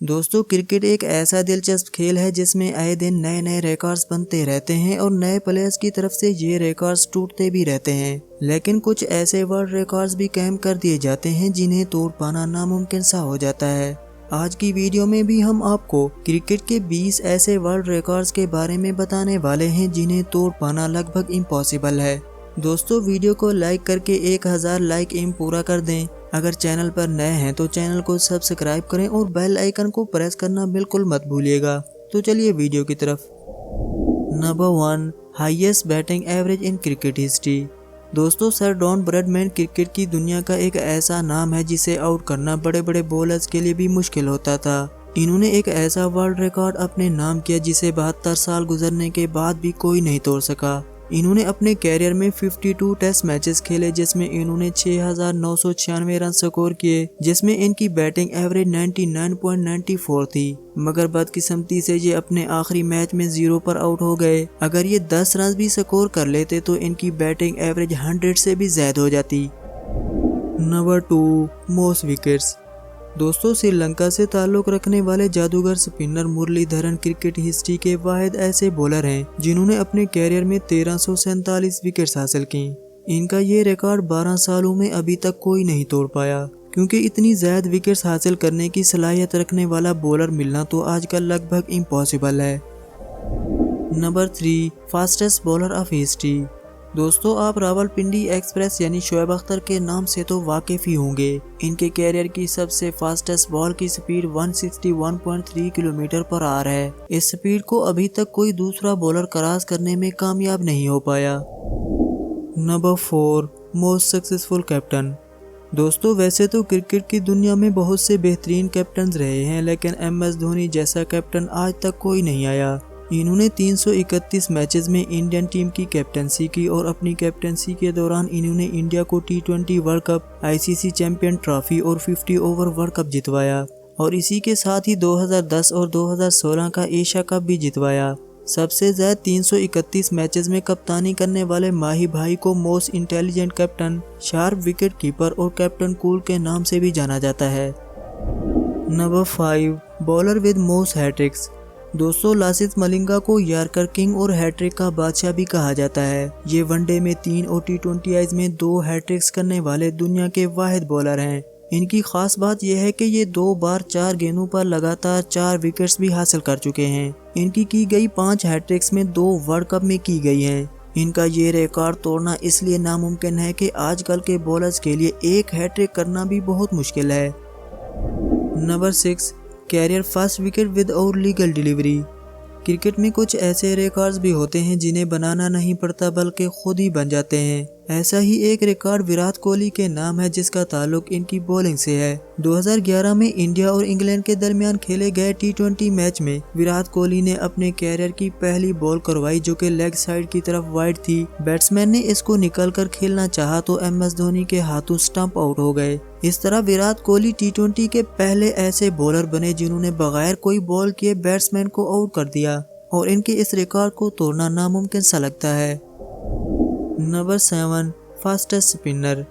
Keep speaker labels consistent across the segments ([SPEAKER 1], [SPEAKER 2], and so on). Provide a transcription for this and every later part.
[SPEAKER 1] दोस्तों, क्रिकेट एक ऐसा दिलचस्प खेल है जिसमें आए दिन नए नए रिकॉर्ड्स बनते रहते हैं और नए प्लेयर्स की तरफ से ये रिकॉर्ड्स टूटते भी रहते हैं। लेकिन कुछ ऐसे वर्ल्ड रिकॉर्ड्स भी कायम कर दिए जाते हैं जिन्हें तोड़ पाना नामुमकिन सा हो जाता है। आज की वीडियो में भी हम आपको क्रिकेट के 20 ऐसे वर्ल्ड रिकॉर्ड्स के बारे में बताने वाले हैं जिन्हें तोड़ पाना लगभग इम्पॉसिबल है। दोस्तों, वीडियो को लाइक करके 1000 लाइक एम पूरा कर दें। अगर चैनल पर नए हैं तो चैनल को सब्सक्राइब करें और बेल आइकन को प्रेस करना बिल्कुल मत भूलिएगा। तो चलिए वीडियो की तरफ। Number 1, highest batting average in cricket history. दोस्तों, सर डॉन ब्रैडमैन क्रिकेट की दुनिया का एक ऐसा नाम है जिसे आउट करना बड़े बड़े बॉलर्स के लिए भी मुश्किल होता था। इन्होंने एक ऐसा वर्ल्ड रिकॉर्ड अपने नाम किया जिसे 72 साल गुजरने के बाद भी कोई नहीं तोड़ सका। इन्होंने अपने कैरियर में 52 टेस्ट मैचेस खेले जिसमें इन्होंने 6996 रन स्कोर किए, जिसमें इनकी बैटिंग एवरेज 99.94 थी। मगर बदकिस्मती से ये अपने आखिरी मैच में 0 पर आउट हो गए। अगर ये 10 रन भी स्कोर कर लेते तो इनकी बैटिंग एवरेज 100 से भी ज्यादा हो जाती। Number 2, most wickets. दोस्तों, श्रीलंका से ताल्लुक रखने वाले जादूगर स्पिनर मुरलीधरन क्रिकेट हिस्ट्री के वाहिद ऐसे बॉलर हैं जिन्होंने अपने कैरियर में 1347 विकेट्स हासिल की। इनका ये रिकॉर्ड 12 सालों में अभी तक कोई नहीं तोड़ पाया, क्योंकि इतनी ज्यादा विकेट्स हासिल करने की सलाहियत रखने वाला बॉलर मिलना तो आजकल लगभग इम्पॉसिबल है। Number 3, fastest bowler of history. दोस्तों, आप रावलपिंडी एक्सप्रेस यानी शोएब अख्तर के नाम से तो वाकिफ ही होंगे। इनके कैरियर की सबसे फास्टेस्ट बॉल की स्पीड 161.3 किलोमीटर पर आवर है। इस स्पीड को अभी तक कोई दूसरा बॉलर क्रॉस करने में कामयाब नहीं हो पाया। Number 4, most successful captain. दोस्तों, वैसे तो क्रिकेट की दुनिया में बहुत से बेहतरीन कैप्टन रहे हैं, लेकिन MS धोनी जैसा कैप्टन आज तक कोई नहीं आया। इन्होंने 331 मैचेस में इंडियन टीम की कैप्टनसी की और अपनी कैप्टनसी के दौरान इन्होंने इंडिया को T20 world cup, ICC champion trophy और 50 ओवर वर्ल्ड कप जितवाया और इसी के साथ ही 2010 और 2016 का एशिया कप भी जितवाया। सबसे ज्यादा 331 मैचेस में कप्तानी करने वाले माही भाई को most intelligent captain, sharp wicket keeper और कैप्टन कूल के नाम से भी जाना जाता है। Number 5, bowler with most hat-tricks. दोस्तों, लासिथ मलिंगा को यॉर्कर किंग और हैट्रिक का बादशाह भी कहा जाता है। ये वनडे में 3 और T20 में 2 हैट्रिक्स करने वाले दुनिया के वाहिद बॉलर हैं। इनकी खास बात यह है कि ये 2 बार 4 गेंदों पर लगातार 4 विकेट्स भी हासिल कर चुके हैं। इनकी की गई 5 हैट्रिक्स में 2 वर्ल्ड कप में की गई हैं। इनका ये रिकॉर्ड तोड़ना इसलिए नामुमकिन है कि आजकल के बॉलर्स के लिए एक हैट्रिक करना भी बहुत मुश्किल है। Number 6, career first wicket with और लीगल डिलीवरी। क्रिकेट में कुछ ऐसे रिकॉर्ड्स भी होते हैं जिन्हें बनाना नहीं पड़ता बल्कि खुद ही बन जाते हैं। ऐसा ही एक रिकॉर्ड विराट कोहली के नाम है जिसका ताल्लुक इनकी बॉलिंग से है। 2011 में इंडिया और इंग्लैंड के दरमियान खेले गए T20 मैच में विराट कोहली ने अपने कैरियर की पहली बॉल करवाई जो कि लेग साइड की तरफ वाइड थी। बैट्समैन ने इसको निकल कर खेलना चाहा तो MS धोनी के हाथों स्टंप आउट हो गए। इस तरह विराट कोहली T20 के पहले ऐसे बॉलर बने जिन्होंने बगैर कोई बॉल किए बैट्समैन को आउट कर दिया और इनके इस रिकॉर्ड को तोड़ना नामुमकिन सा लगता है। Number 7, fastest spinner.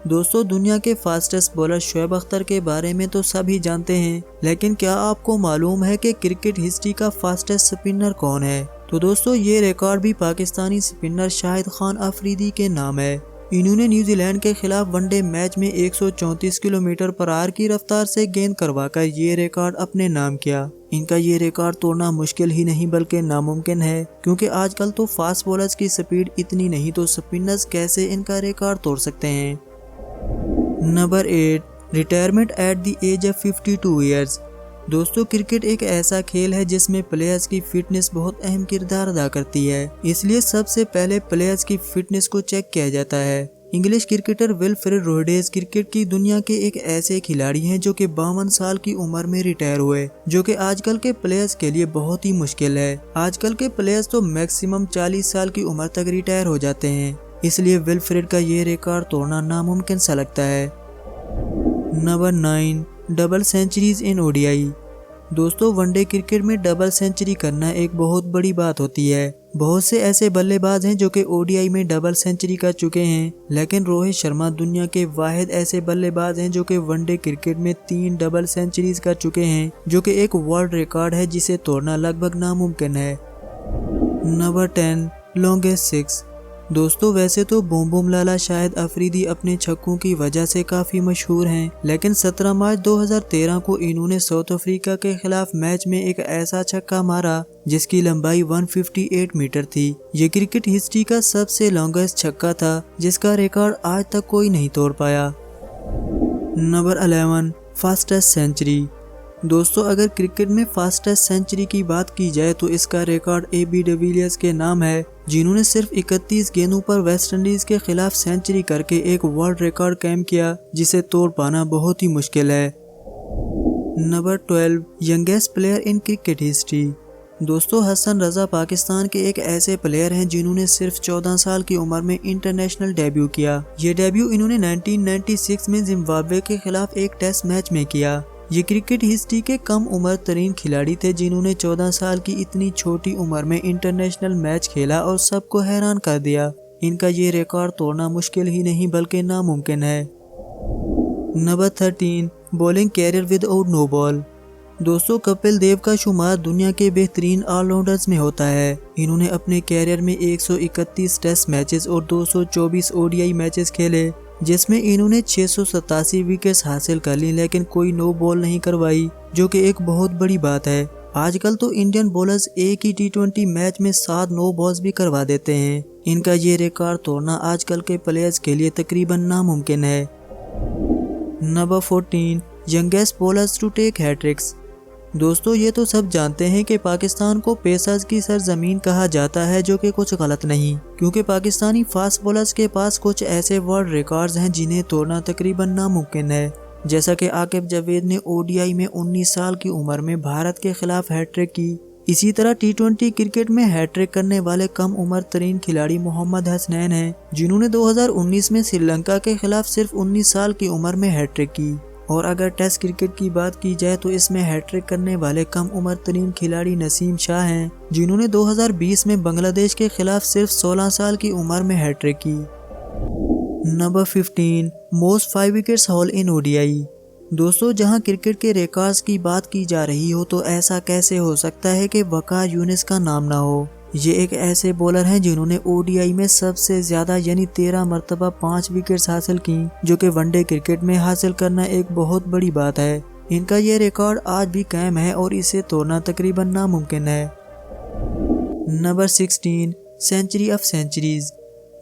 [SPEAKER 1] दोस्तों, दुनिया के फास्टेस्ट बॉलर शोएब अख्तर के बारे में तो सभी जानते हैं, लेकिन क्या आपको मालूम है कि क्रिकेट हिस्ट्री का फास्टेस्ट स्पिनर कौन है? तो दोस्तों, ये रिकॉर्ड भी पाकिस्तानी स्पिनर शाहिद खान अफरीदी के नाम है। इन्होंने न्यूजीलैंड के खिलाफ वनडे मैच में 134 किलोमीटर पर आवर की रफ्तार से गेंद करवाकर ये रिकॉर्ड अपने नाम किया। इनका ये रिकॉर्ड तोड़ना मुश्किल ही नहीं बल्कि नामुमकिन है, क्योंकि आजकल तो फास्ट बॉलर्स की स्पीड इतनी नहीं तो स्पिनर्स कैसे इनका रिकॉर्ड तोड़ सकते हैं। Number 8, retirement at the age of 52 years. दोस्तों, क्रिकेट एक ऐसा खेल है जिसमें प्लेयर्स की फिटनेस बहुत अहम किरदार अदा करती है, इसलिए सबसे पहले प्लेयर्स की फिटनेस को चेक किया जाता है। English cricketer Wilfred Rodriguez cricket की दुनिया के एक ऐसे खिलाड़ी हैं जो कि 52 साल की उम्र में रिटायर हुए, जो कि आजकल के प्लेयर्स के लिए बहुत ही मुश्किल है। आजकल के प्लेयर्स तो मैक्सिमम 40 साल की उम्र तक रिटायर हो जाते हैं, इसलिए विल्फ्रेड का ये रिकॉर्ड तोड़ना नामुमकिन सा लगता है। नंबर 9, डबल सेंचुरीज इन ODI। दोस्तों वनडे क्रिकेट में डबल सेंचुरी करना एक बहुत बड़ी बात होती है। बहुत से ऐसे बल्लेबाज हैं जो कि ओडीआई में डबल सेंचुरी कर चुके हैं, लेकिन रोहित शर्मा दुनिया के वाहिद ऐसे बल्लेबाज हैं जो कि वनडे क्रिकेट में 3 डबल सेंचुरीज कर चुके हैं, जो कि एक वर्ल्ड रिकॉर्ड है जिसे तोड़ना लगभग नामुमकिन है। Number 10 longest six. दोस्तों वैसे तो बूम बूम लाला शाहिद अफरीदी अपने छक्कों की वजह से काफी मशहूर हैं, लेकिन 17 मार्च 2013 को इन्होंने साउथ अफ्रीका के खिलाफ मैच में एक ऐसा छक्का मारा जिसकी लंबाई 158 मीटर थी। ये क्रिकेट हिस्ट्री का सबसे लॉन्गेस्ट छक्का था जिसका रिकॉर्ड आज तक कोई नहीं तोड़ पाया। Number 11 fastest century. दोस्तों अगर क्रिकेट में फास्टेस्ट सेंचुरी की बात की जाए तो इसका रिकॉर्ड AB डिविलियर्स के नाम है, जिन्होंने सिर्फ 31 गेंदों पर वेस्टइंडीज के खिलाफ सेंचुरी करके एक वर्ल्ड रिकॉर्ड कायम किया जिसे तोड़ पाना बहुत ही मुश्किल है। Number 12 youngest player in cricket history. दोस्तों हसन रजा पाकिस्तान के एक ऐसे प्लेयर हैं जिन्होंने सिर्फ 14 साल की उम्र में इंटरनेशनल डेब्यू किया। ये डेब्यू इन्होंने 1996 में जिम्बाब्वे के खिलाफ एक टेस्ट मैच में किया। ये क्रिकेट हिस्ट्री के कम उम्र तरीन खिलाड़ी थे जिन्होंने 14 साल की इतनी छोटी उम्र में इंटरनेशनल मैच खेला और सबको हैरान कर दिया। इनका ये रिकॉर्ड तोड़ना मुश्किल ही नहीं बल्कि नामुमकिन है। Number 13 bowling career without no ball. दोस्तों कपिल देव का शुमार दुनिया के बेहतरीन ऑलराउंडर्स में होता है। इन्होंने अपने कैरियर में 131 टेस्ट मैचेस और 224 ओडीआई मैचेस खेले, जिसमें इन्होंने 687 विकेट्स हासिल कर ली, लेकिन कोई नो बॉल नहीं करवाई, जो कि एक बहुत बड़ी बात है। आजकल तो इंडियन बॉलर्स एक ही T20 मैच में 7 नो बॉल्स भी करवा देते हैं। इनका ये रिकॉर्ड तोड़ना आजकल के प्लेयर्स के लिए तकरीबन नामुमकिन है। Number 14 youngest bowlers to take hat-tricks. दोस्तों ये तो सब जानते हैं कि पाकिस्तान को पेसर्स की सरजमीन कहा जाता है, जो कि कुछ गलत नहीं, क्योंकि पाकिस्तानी फास्ट बॉलर्स के पास कुछ ऐसे वर्ल्ड रिकॉर्ड्स हैं जिन्हें तोड़ना तकरीबन नामुमकिन है। जैसा कि आकिब जावेद ने ओडीआई में 19 साल की उम्र में भारत के खिलाफ हैट्रिक की, इसी तरह T20 क्रिकेट में हैट्रिक करने वाले कम उम्र तरीन खिलाड़ी मोहम्मद हसनैन हैं, जिन्होंने 2019 में श्रीलंका के खिलाफ सिर्फ 19 साल की उम्र में हैट्रिक की। और अगर टेस्ट क्रिकेट की बात की जाए तो इसमें हैट्रिक करने वाले कम उम्र तरीन खिलाड़ी नसीम शाह हैं, जिन्होंने 2020 में बांग्लादेश के खिलाफ सिर्फ 16 साल की उम्र में हैट्रिक की। नंबर 15 मोस्ट 5 विकेट्स हॉल इन ओडीआई। दोस्तों जहां क्रिकेट के रिकॉर्ड्स की बात की जा रही हो तो ऐसा कैसे हो सकता है कि वकार यूनिस का नाम ना हो। ये एक ऐसे बॉलर हैं जिन्होंने ओडीआई में सबसे ज्यादा यानी 13 मरतबा 5 विकेट्स हासिल की, जो कि वनडे क्रिकेट में हासिल करना एक बहुत बड़ी बात है। इनका ये रिकॉर्ड आज भी कायम है और इसे तोड़ना तकरीबन नामुमकिन है। Number 16 century of centuries.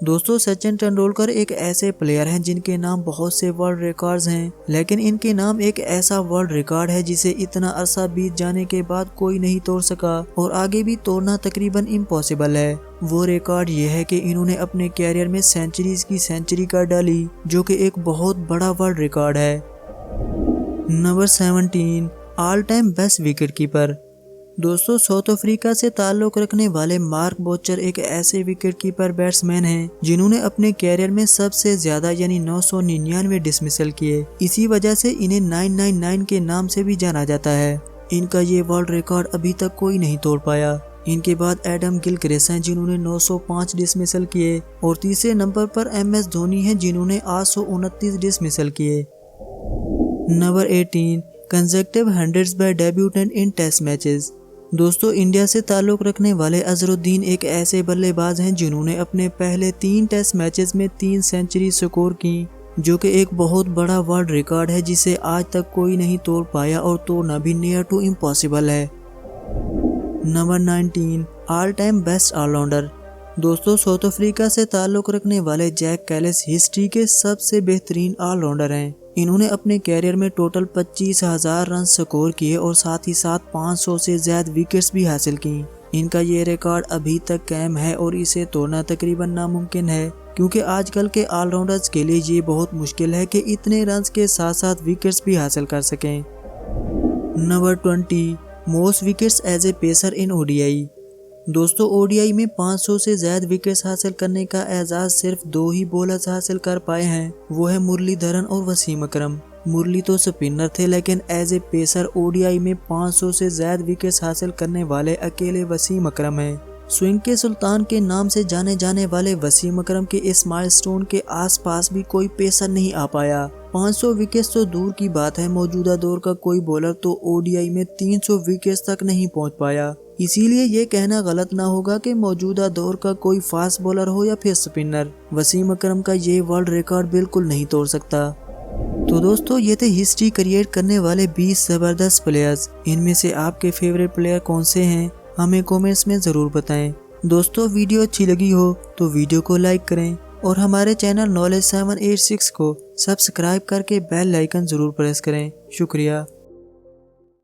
[SPEAKER 1] दोस्तों सचिन तेंदुलकर एक ऐसे प्लेयर हैं जिनके नाम बहुत से वर्ल्ड रिकॉर्ड्स हैं, लेकिन इनके नाम एक ऐसा वर्ल्ड रिकॉर्ड है जिसे इतना अरसा बीत जाने के बाद कोई नहीं तोड़ सका और आगे भी तोड़ना तकरीबन इम्पॉसिबल है। वो रिकॉर्ड ये है कि इन्होंने अपने कैरियर में सेंचुरीज की सेंचुरी कर डाली, जो कि एक बहुत बड़ा वर्ल्ड रिकॉर्ड है। Number 17 all time best wicket keeper. दोस्तों साउथ अफ्रीका से ताल्लुक रखने वाले मार्क बोचर एक ऐसे विकेट कीपर बैट्समैन हैं जिन्होंने अपने कैरियर में सबसे ज्यादा यानी 999 डिसमिसल किए। इसी वजह से इन्हें 999 के नाम से भी जाना जाता है। इनका ये वर्ल्ड रिकॉर्ड अभी तक कोई नहीं तोड़ पाया। इनके बाद एडम गिलक्रिस्ट हैं जिन्होंने 905 डिसमिसल किए और तीसरे नंबर पर MS धोनी हैं जिन्होंने 829 डिसमिसल किए। Number 18 consecutive hundreds by debutant in test matches. दोस्तों इंडिया से ताल्लुक रखने वाले अजरुद्दीन एक ऐसे बल्लेबाज हैं जिन्होंने अपने पहले 3 टेस्ट मैचेस में 3 सेंचुरी स्कोर की, जो कि एक बहुत बड़ा वर्ल्ड रिकॉर्ड है जिसे आज तक कोई नहीं तोड़ पाया और तोड़ना भी नियर टू इम्पॉसिबल है। Number 19 all time best all-rounder. दोस्तों साउथ अफ्रीका से ताल्लुक रखने वाले जैक कैलिस हिस्ट्री के सबसे बेहतरीन ऑलराउंडर हैं। इन्होंने अपने कैरियर में टोटल 25,000 रन स्कोर किए और साथ ही साथ 500 से ज्यादा विकेट्स भी हासिल की। इनका ये रिकॉर्ड अभी तक कायम है और इसे तोड़ना तकरीबन नामुमकिन है, क्योंकि आजकल के ऑलराउंडर्स के लिए ये बहुत मुश्किल है कि इतने रन्स के साथ साथ विकेट्स भी हासिल कर सकें। Number 20 most wickets as a pacer in ODI. दोस्तों ओडीआई में 500 से ज्यादा विकेट्स हासिल करने का एजाज सिर्फ 2 ही बॉलर्स हासिल कर पाए हैं, वो है मुरलीधरन और वसीम अकरम। मुरली तो स्पिनर थे, लेकिन एज ए पेसर ओडीआई में 500 से ज्यादा विकेट्स हासिल करने वाले अकेले वसीम अकरम हैं। स्विंग के सुल्तान के नाम से जाने जाने वाले वसीम अकरम के इस माइलस्टोन के आसपास भी कोई पेसर नहीं आ पाया। 500 विकेट्स तो दूर की बात है, मौजूदा दौर का कोई बॉलर तो ओडीआई में 300 विकेट्स तक नहीं पहुंच पाया। इसीलिए ये कहना गलत ना होगा कि मौजूदा दौर का कोई फास्ट बॉलर हो या फिर स्पिनर, वसीम अकरम का ये वर्ल्ड रिकॉर्ड बिल्कुल नहीं तोड़ सकता। तो दोस्तों, ये थे हिस्ट्री क्रिएट करने वाले 20 जबरदस्त प्लेयर्स। इनमें से आपके फेवरेट प्लेयर कौन से हैं, हमें कमेंट्स में ज़रूर बताएं। दोस्तों, वीडियो अच्छी लगी हो तो वीडियो को लाइक करें और हमारे चैनल नॉलेज 786 को सब्सक्राइब करके बेल आइकन ज़रूर प्रेस करें। शुक्रिया।